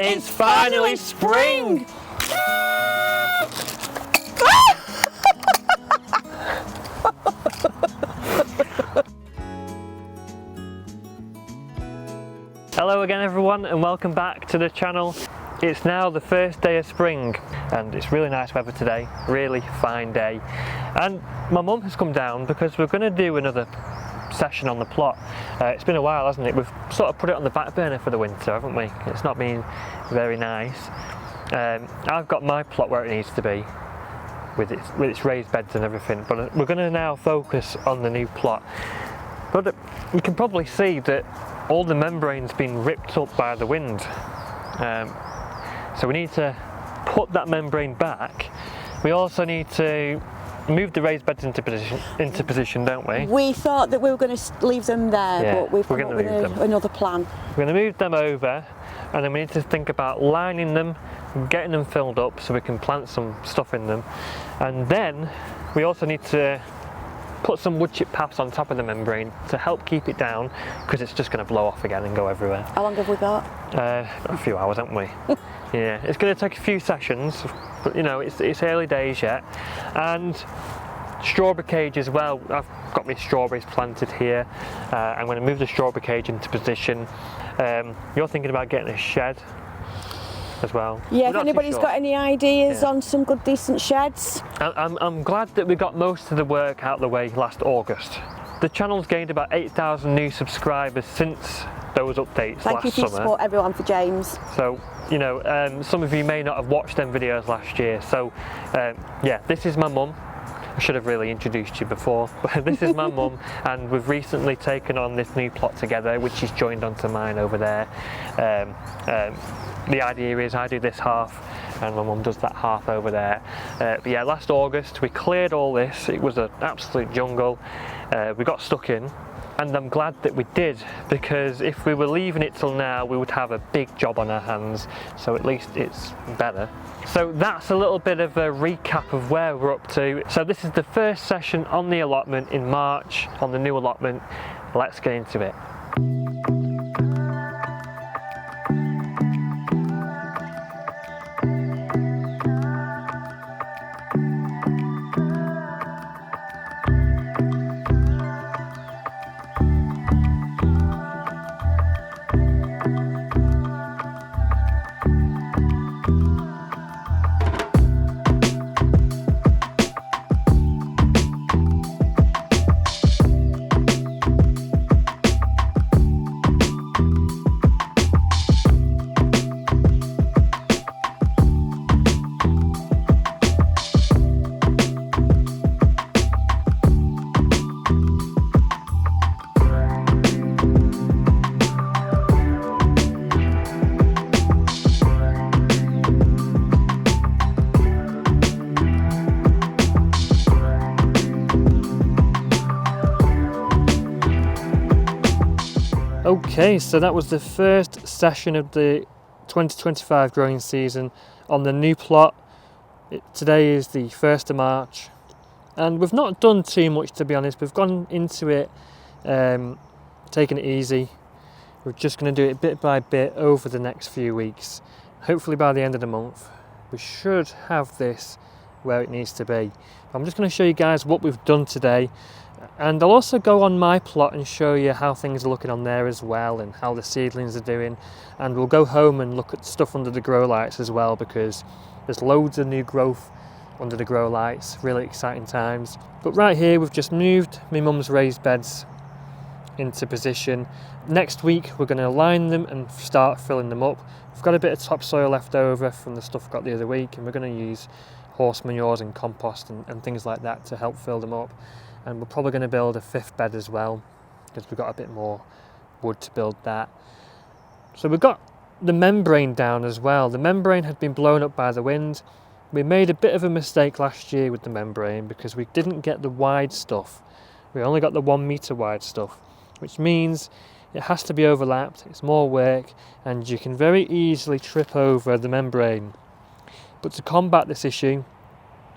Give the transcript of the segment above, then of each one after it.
It's finally spring! Hello again everyone and welcome back to the channel. It's now the first day of spring and it's really nice weather today, really fine day. And my mum has come down because we're going to do another session on the plot. It's been a while, hasn't it? We've sort of put it on the back burner for the winter, haven't we? It's not been very nice. I've got my plot where it needs to be with its raised beds and everything, but we're going to now focus on the new plot. But you can probably see that all the membrane's been ripped up by the wind. So we need to put that membrane back. We also need to move the raised beds into position, don't we? We thought that we were going to leave them there, yeah, but we've come up with another plan. We're going to move them over, and then we need to think about lining them, getting them filled up so we can plant some stuff in them. And then we also need to put some wood chip paths on top of the membrane to help keep it down, because it's just going to blow off again and go everywhere. How long have we got? A few hours, haven't we? Yeah, it's going to take a few sessions, but you know, it's early days yet. And strawberry cage as well. I've got my strawberries planted here. I'm going to move the strawberry cage into position. You're thinking about getting a shed as well. Yeah, if anybody's got any ideas on some good decent sheds. I'm glad that we got most of the work out of the way last August. The channel's gained about 8,000 new subscribers since those updates last summer. Thank you for your support, everyone, for James. So, you know, some of you may not have watched them videos last year. So, yeah, this is my mum. I should have really introduced you before, but this is my mum, and we've recently taken on this new plot together, which is joined onto mine over there. The idea is I do this half and my mum does that half over there. But yeah, last August we cleared all this. It was an absolute jungle. We got stuck in, and I'm glad that we did, because if we were leaving it till now we would have a big job on our hands, so at least it's better. So that's a little bit of a recap of where we're up to. So this is the first session on the allotment in March, on the new allotment. Let's get into it. Okay, so that was the first session of the 2025 growing season on the new plot. Today is the 1st of March, and we've not done too much, to be honest. We've gone into it taking it easy. We're just going to do it bit by bit over the next few weeks. Hopefully by the end of the month we should have this where it needs to be. I'm just going to show you guys what we've done today, and I'll also go on my plot and show you how things are looking on there as well, and how the seedlings are doing. And we'll go home and look at stuff under the grow lights as well, because there's loads of new growth under the grow lights. Really exciting times. But right here we've just moved my mum's raised beds into position. Next week we're going to line them and start filling them up. We've got a bit of topsoil left over from the stuff I got the other week, and we're going to use horse manures and compost and things like that to help fill them up. And we're probably going to build a 5th bed as well, because we've got a bit more wood to build that. So we've got the membrane down as well. The membrane had been blown up by the wind. We made a bit of a mistake last year with the membrane because we didn't get the wide stuff. We only got the 1 meter wide stuff, which means it has to be overlapped. It's more work, and you can very easily trip over the membrane. But to combat this issue,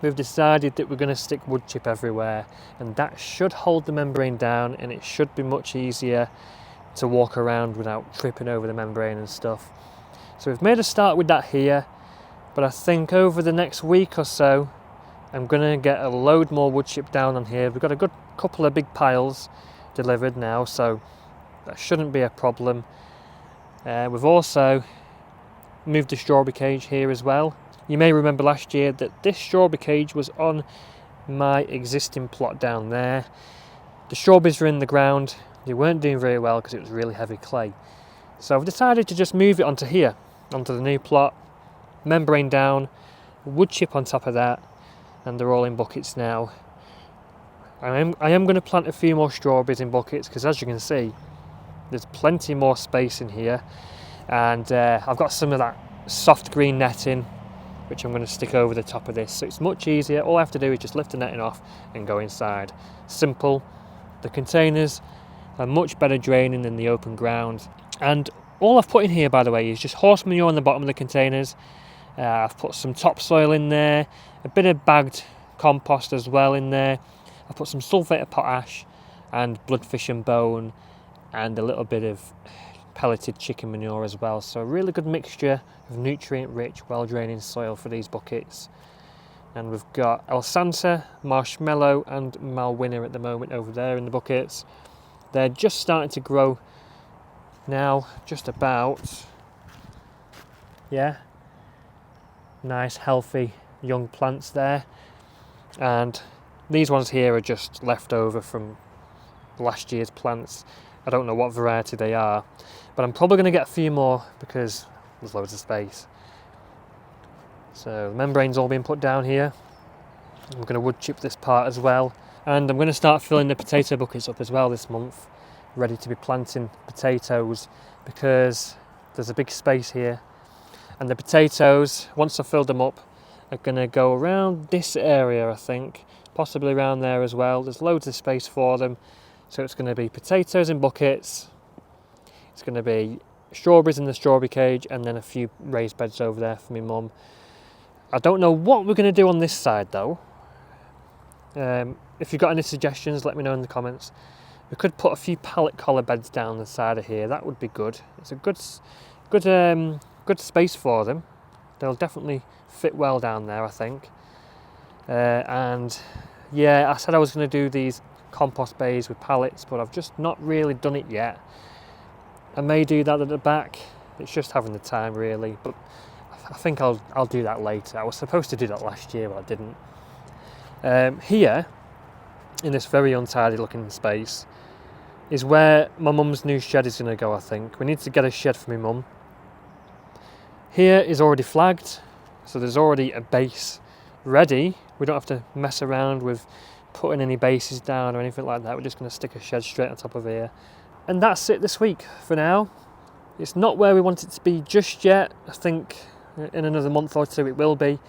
we've decided that we're going to stick wood chip everywhere, and that should hold the membrane down, and it should be much easier to walk around without tripping over the membrane and stuff. So we've made a start with that here, but I think over the next week or so I'm going to get a load more wood chip down on here. We've got a good couple of big piles delivered now, so that shouldn't be a problem. We've also moved the strawberry cage here as well. You may remember last year that this strawberry cage was on my existing plot down there. The strawberries were in the ground. They weren't doing very well because it was really heavy clay. So I've decided to just move it onto here, onto the new plot, membrane down, wood chip on top of that, and they're all in buckets now. I am going to plant a few more strawberries in buckets because, as you can see, there's plenty more space in here, and I've got some of that soft green netting which I'm going to stick over the top of this, so it's much easier. All I have to do is just lift the netting off and go inside. Simple. The containers are much better draining than the open ground, and all I've put in here, by the way, is just horse manure on the bottom of the containers. I've put some topsoil in there, a bit of bagged compost as well in there. I've put some sulphate of potash and bloodfish and bone and a little bit of pelleted chicken manure as well. So a really good mixture of nutrient-rich, well-draining soil for these buckets. And we've got Alsanta, Marshmallow and Malwinner at the moment over there in the buckets. They're just starting to grow now, just about. Yeah, nice healthy young plants there. And these ones here are just left over from last year's plants. I don't know what variety they are, but I'm probably going to get a few more because there's loads of space. So the membrane's all been put down here. I'm going to wood chip this part as well, and I'm going to start filling the potato buckets up as well this month, ready to be planting potatoes because there's a big space here, and the potatoes, once I've filled them up, are going to go around this area, I think, possibly around there as well. There's loads of space for them. So it's going to be potatoes in buckets, it's going to be strawberries in the strawberry cage, and then a few raised beds over there for my mum. I don't know what we're going to do on this side though. If you've got any suggestions, let me know in the comments. We could put a few pallet collar beds down the side of here. That would be good. It's a good space for them. They'll definitely fit well down there, I think. And yeah, I said I was going to do these compost bays with pallets, but I've just not really done it yet. I may do that at the back. It's just having the time really, but I think I'll do that later. I was supposed to do that last year, but I didn't. Here, in this very untidy looking space, is where my mum's new shed is going to go, I think. We need to get a shed for my mum. Here is already flagged, so there's already a base ready. We don't have to mess around with putting any bases down or anything like that. We're just going to stick a shed straight on top of here. And that's it this week for now. It's not where we want it to be just yet. I think in another month or two it will be,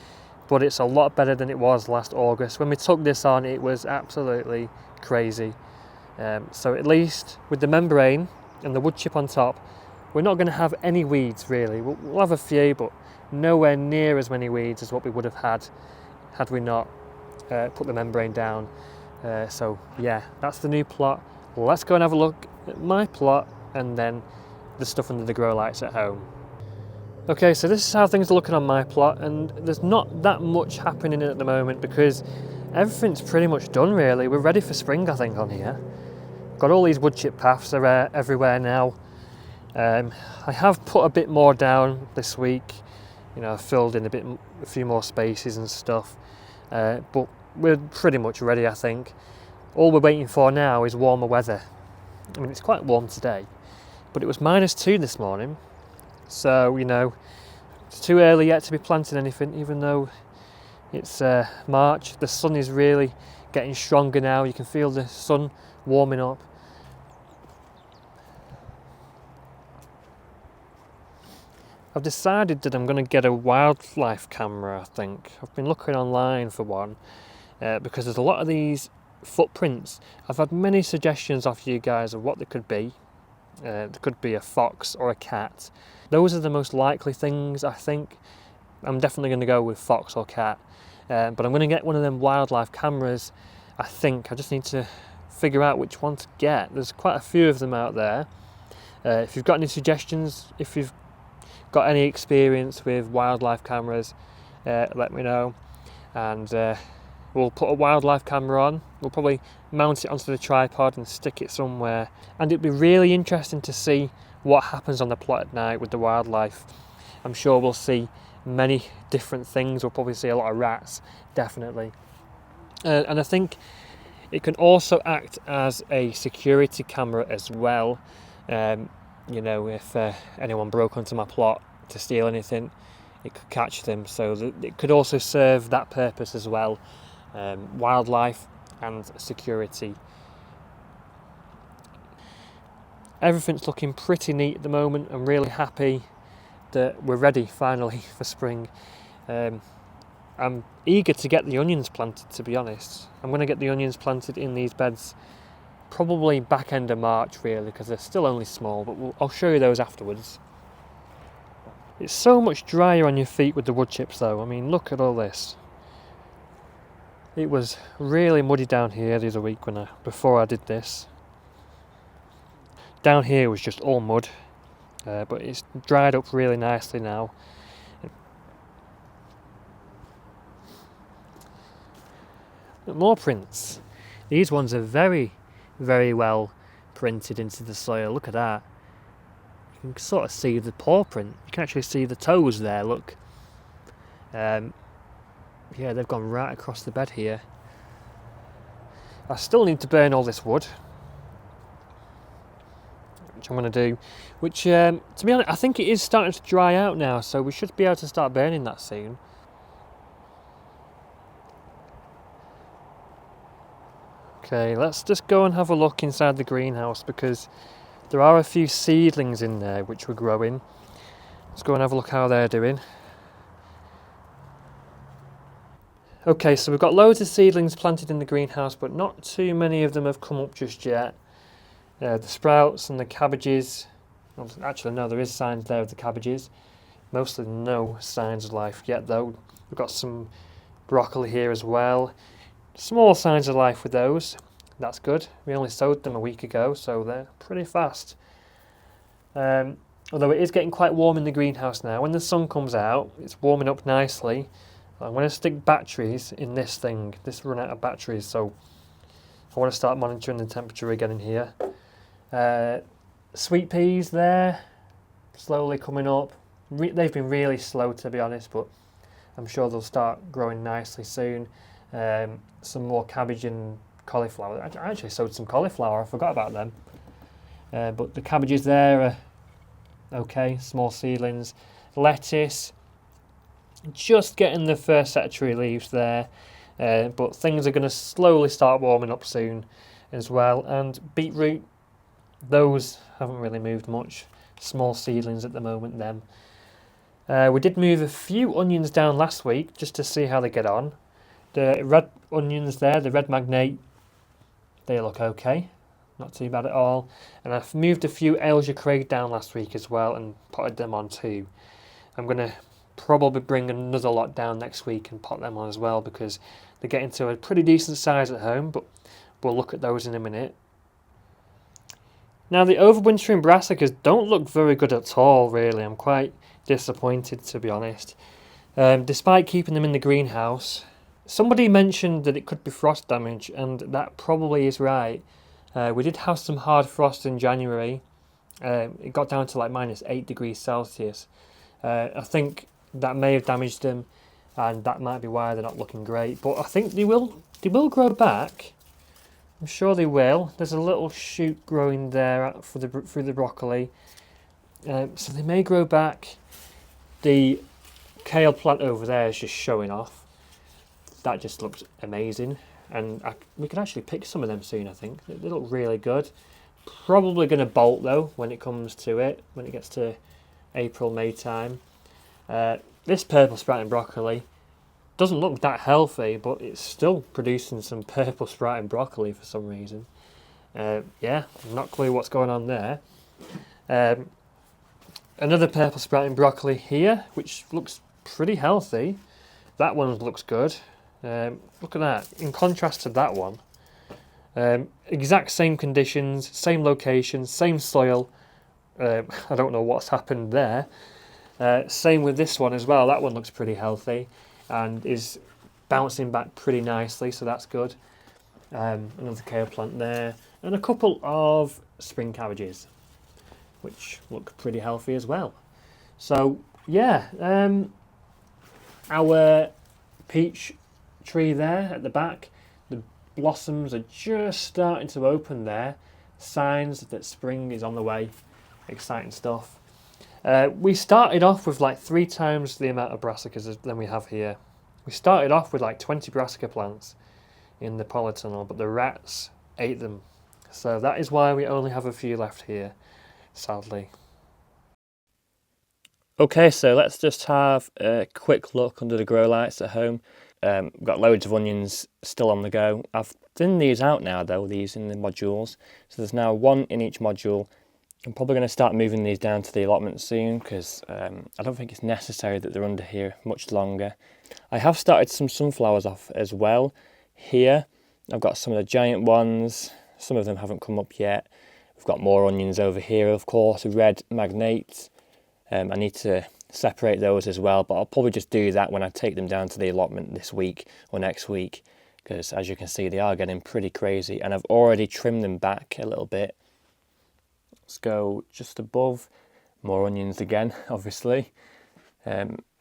but it's a lot better than it was last August. When we took this on, it was absolutely crazy. So at least with the membrane and the wood chip on top, we're not going to have any weeds really. We'll have a few, but nowhere near as many weeds as what we would have had we not put the membrane down. So yeah, that's the new plot. Let's go and have a look at my plot and then the stuff under the grow lights at home. Okay, so this is how things are looking on my plot, and there's not that much happening at the moment because everything's pretty much done really. We're ready for spring, I think, on here. Got all these wood chip paths are everywhere now. I have put a bit more down this week. You know, I've filled in a few more spaces and stuff, but we're pretty much ready, I think. All we're waiting for now is warmer weather. I mean, it's quite warm today, but it was -2 this morning, so you know, it's too early yet to be planting anything, even though it's March. The sun is really getting stronger now. You can feel the sun warming up. I've decided that I'm going to get a wildlife camera, I think. I've been looking online for one because there's a lot of these footprints. I've had many suggestions off you guys of what they could be. There could be a fox or a cat. Those are the most likely things, I think. I'm definitely going to go with fox or cat. But I'm going to get one of them wildlife cameras, I think. I just need to figure out which one to get. There's quite a few of them out there. If you've got any suggestions, if you've got any experience with wildlife cameras, let me know, and we'll put a wildlife camera on. We'll probably mount it onto the tripod and stick it somewhere, and it'd be really interesting to see what happens on the plot at night with the wildlife. I'm sure we'll see many different things. We'll probably see a lot of rats, definitely, and I think it can also act as a security camera as well. You know, if anyone broke onto my plot to steal anything, it could catch them, so it could also serve that purpose as well. Wildlife and security. Everything's looking pretty neat at the moment. I'm really happy that we're ready finally for spring. I'm eager to get the onions planted, to be honest. I'm going to get the onions planted in these beds probably back end of March, really, because they're still only small, but I'll show you those afterwards. It's so much drier on your feet with the wood chips though. I mean, look at all this. It was really muddy down here the other week before I did this. Down here was just all mud, but it's dried up really nicely now. More prints. These ones are very, very well printed into the soil. Look at that. You can sort of see the paw print. You can actually see the toes there, look. Yeah, they've gone right across the bed here. I still need to burn all this wood, which I'm going to do. Which, to be honest, I think it is starting to dry out now, so we should be able to start burning that soon. Okay, let's just go and have a look inside the greenhouse, because there are a few seedlings in there which we're growing. Let's go and have a look how they're doing. Okay, so we've got loads of seedlings planted in the greenhouse, but not too many of them have come up just yet. The sprouts and the cabbages, well, actually no, there is signs there of the cabbages. Mostly no signs of life yet though. We've got some broccoli here as well. Small signs of life with those. That's good. We only sowed them a week ago, so they're pretty fast. Although it is getting quite warm in the greenhouse now. When the sun comes out, it's warming up nicely. I'm going to stick batteries in this thing. This run out of batteries, so I want to start monitoring the temperature again in here. Sweet peas there, slowly coming up. They've been really slow, to be honest, but I'm sure they'll start growing nicely soon. Some more cabbage and cauliflower. I actually sowed some cauliflower, I forgot about them. But the cabbages there are okay, small seedlings. Lettuce, just getting the first set of tree leaves there, but things are going to slowly start warming up soon as well. And beetroot, those haven't really moved much. Small seedlings at the moment then. We did move a few onions down last week just to see how they get on. The red onions there, the red magnate, they look okay, not too bad at all. And I've moved a few Aylesbury Craig down last week as well and potted them on too. I'm going to probably bring another lot down next week and pot them on as well, because they're getting to a pretty decent size at home, but we'll look at those in a minute. Now the overwintering brassicas don't look very good at all, really. I'm quite disappointed, to be honest. Despite keeping them in the greenhouse, somebody mentioned that it could be frost damage, and that probably is right. We did have some hard frost in January. It got down to like -8 degrees Celsius. I think that may have damaged them, and that might be why they're not looking great. But I think they will grow back. I'm sure they will. There's a little shoot growing there through the broccoli, so they may grow back. The kale plant over there is just showing off. That just looks amazing, and we can actually pick some of them soon. I think they look really good. Probably going to bolt though when it comes to it, when it gets to April, May time. This purple sprouting broccoli doesn't look that healthy, but it's still producing some purple sprouting broccoli for some reason. Yeah, not clear what's going on there. Another purple sprouting broccoli here, which looks pretty healthy. That one looks good. Look at that, in contrast to that one. Exact same conditions, same location, same soil. I don't know what's happened there. Same with this one as well. That one looks pretty healthy and is bouncing back pretty nicely, so that's good. Another kale plant there, and a couple of spring cabbages, which look pretty healthy as well. So yeah, our peach tree there at the back, the blossoms are just starting to open there. Signs that spring is on the way. Exciting stuff. We started off with like 3 times the amount of brassicas than we have here. We started off with like 20 brassica plants in the polytunnel, but the rats ate them. So that is why we only have a few left here, sadly. Okay, so let's just have a quick look under the grow lights at home. We've got loads of onions still on the go. I've thinned these out now though, these in the modules. So there's now 1 in each module. I'm probably going to start moving these down to the allotment soon because I don't think it's necessary that they're under here much longer. I have started some sunflowers off as well here. I've got some of the giant ones, some of them haven't come up yet. We've got more onions over here, of course, red magnates. I need to separate those as well, but I'll probably just do that when I take them down to the allotment this week or next week, because as you can see they are getting pretty crazy, and I've already trimmed them back a little bit. Let's go just above, more onions again, obviously,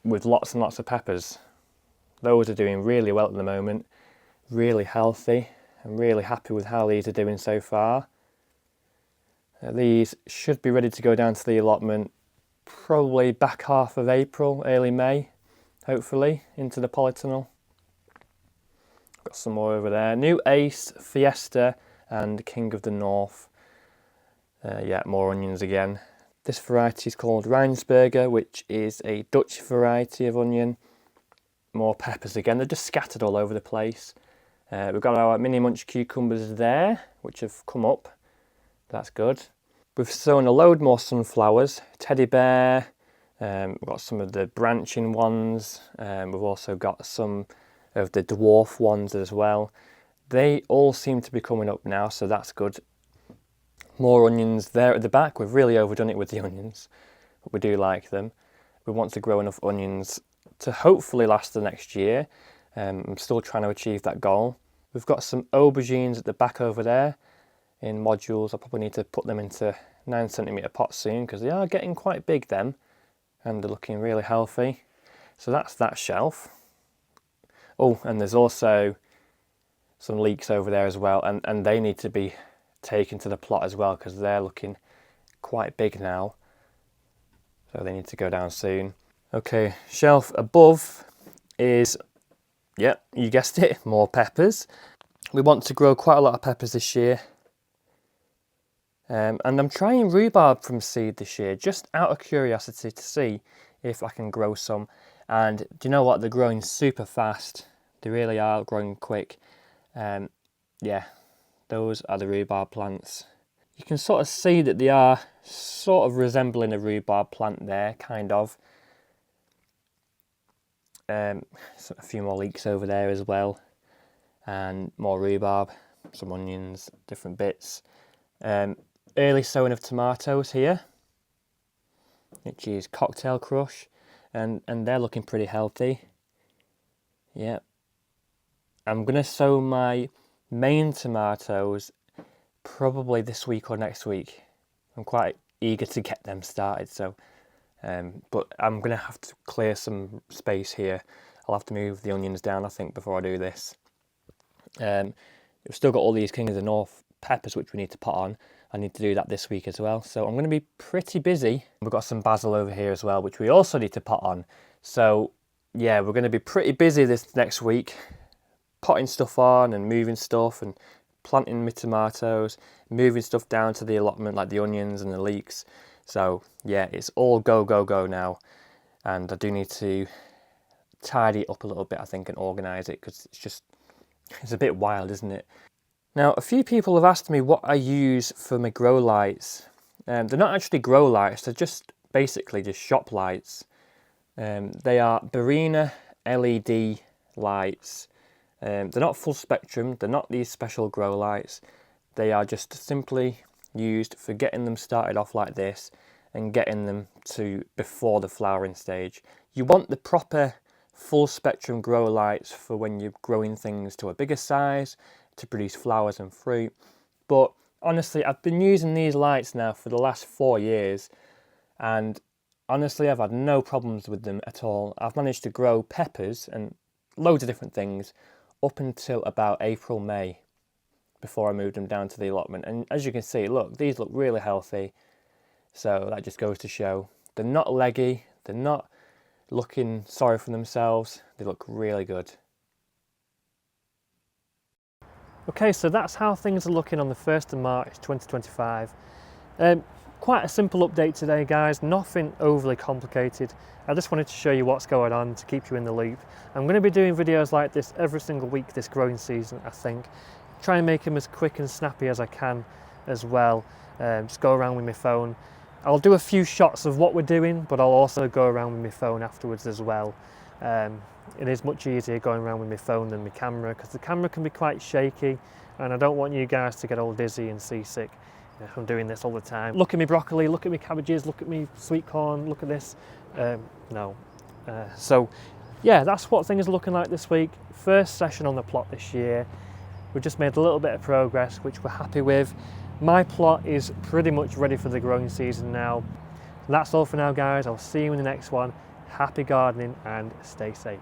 with lots and lots of peppers. Those are doing really well at the moment, really healthy. I'm really happy with how these are doing so far. These should be ready to go down to the allotment probably back half of April, early May, hopefully, into the polytunnel. Got some more over there. New Ace, Fiesta and King of the North. Yeah, more onions again. This variety is called Rijnsburger, which is a Dutch variety of onion. More peppers again, they're just scattered all over the place. We've got our mini munch cucumbers there, which have come up. That's good. We've sown a load more sunflowers, teddy bear, we've got some of the branching ones, we've also got some of the dwarf ones as well. They all seem to be coming up now, so that's good. More onions there at the back. We've really overdone it with the onions, but we do like them. We want to grow enough onions to hopefully last the next year. I'm still trying to achieve that goal. We've got some aubergines at the back over there in modules. I probably need to put them into 9cm pots soon because they are getting quite big then, and they're looking really healthy. So that's that shelf. Oh, and there's also some leeks over there as well, and they need to be taken to the plot as well because they're looking quite big now, so they need to go down soon. Okay, shelf above is, yeah, you guessed it, more peppers. We want to grow quite a lot of peppers this year, and I'm trying rhubarb from seed this year just out of curiosity to see if I can grow some. And do you know what, they're growing super fast. They really are growing quick. Yeah, those are the rhubarb plants. You can sort of see that they are sort of resembling a rhubarb plant there, kind of. A few more leeks over there as well, and more rhubarb, some onions, different bits. Early sowing of tomatoes here, which is cocktail crush, and they're looking pretty healthy. Yeah. I'm going to sow my main tomatoes probably this week or next week. I'm quite eager to get them started, so but I'm going to have to clear some space here. I'll have to move the onions down, I think, before I do this. We've still got all these King of the North peppers which we need to pot on. I need to do that this week as well, so I'm going to be pretty busy. We've got some basil over here as well, which we also need to pot on. So yeah, we're going to be pretty busy this next week, potting stuff on and moving stuff and planting my tomatoes, moving stuff down to the allotment like the onions and the leeks. So yeah, it's all go, go, go now. And I do need to tidy it up a little bit, I think, and organise it, because it's a bit wild, isn't it? Now, a few people have asked me what I use for my grow lights. They're not actually grow lights, they're just basically just shop lights. They are Barina LED lights. They're not full spectrum, they're not these special grow lights. They are just simply used for getting them started off like this and getting them to before the flowering stage. You want the proper full spectrum grow lights for when you're growing things to a bigger size to produce flowers and fruit. But honestly, I've been using these lights now for the last 4 years, and honestly, I've had no problems with them at all. I've managed to grow peppers and loads of different things up until about April, May, before I moved them down to the allotment. And as you can see, look, these look really healthy. So that just goes to show they're not leggy, they're not looking sorry for themselves, they look really good. Okay, so that's how things are looking on the 1st of March 2025. Quite a simple update today, guys, nothing overly complicated. I just wanted to show you what's going on to keep you in the loop. I'm going to be doing videos like this every single week this growing season, I think. Try and make them as quick and snappy as I can as well. Just go around with my phone. I'll do a few shots of what we're doing, but I'll also go around with my phone afterwards as well. It is much easier going around with my phone than my camera, because the camera can be quite shaky, and I don't want you guys to get all dizzy and seasick from doing this all the time. Look at me broccoli, look at me cabbages, look at me sweet corn, look at this. No. So yeah, that's what things are looking like this week. First session on the plot this year. We've just made a little bit of progress, which we're happy with. My plot is pretty much ready for the growing season now. That's all for now, guys. I'll see you in the next one. Happy gardening and stay safe.